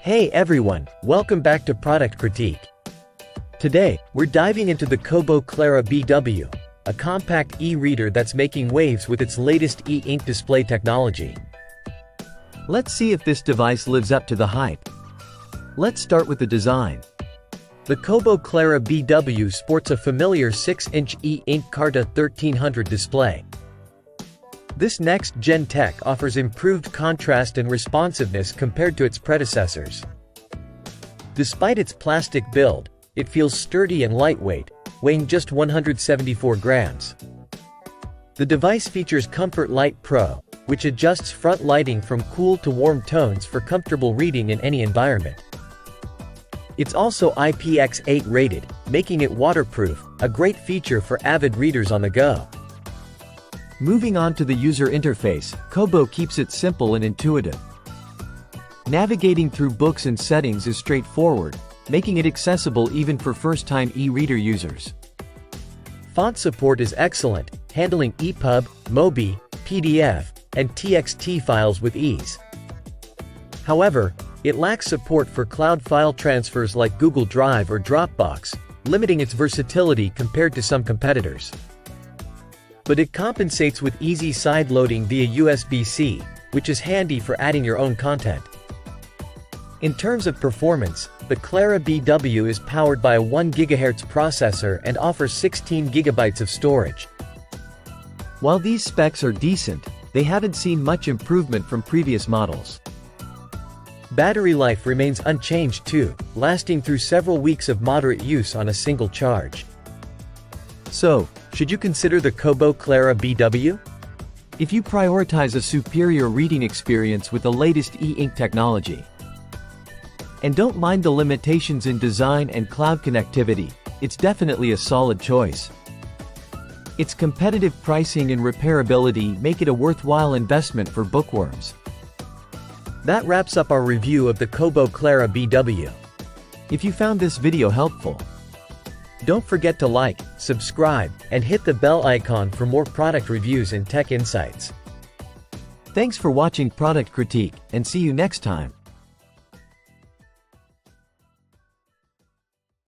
Hey everyone, welcome back to Product Critique. Today, we're diving into the Kobo Clara BW, a compact e-reader that's making waves with its latest e-ink display technology. Let's see if this device lives up to the hype. Let's start with the design. The Kobo Clara BW sports a familiar 6-inch e-ink Carta 1300 display. This next-gen tech offers improved contrast and responsiveness compared to its predecessors. Despite its plastic build, it feels sturdy and lightweight, weighing just 174 grams. The device features Comfort Light Pro, which adjusts front lighting from cool to warm tones for comfortable reading in any environment. It's also IPX8 rated, making it waterproof, a great feature for avid readers on the go. Moving on to the user interface, Kobo keeps it simple and intuitive. Navigating through books and settings is straightforward, making it accessible even for first-time e-reader users. Font support is excellent, handling EPUB, MOBI, PDF, and TXT files with ease. However, it lacks support for cloud file transfers like Google Drive or Dropbox, limiting its versatility compared to some competitors. But it compensates with easy sideloading via USB-C, which is handy for adding your own content. In terms of performance, the Clara BW is powered by a 1 GHz processor and offers 16 GB of storage. While these specs are decent, they haven't seen much improvement from previous models. Battery life remains unchanged too, lasting through several weeks of moderate use on a single charge. So, should you consider the Kobo Clara BW? If you prioritize a superior reading experience with the latest e-ink technology, and don't mind the limitations in design and cloud connectivity, it's definitely a solid choice. Its competitive pricing and repairability make it a worthwhile investment for bookworms. That wraps up our review of the Kobo Clara BW. If you found this video helpful, don't forget to like, subscribe, and hit the bell icon for more product reviews and tech insights. Thanks for watching Product Critique, and see you next time.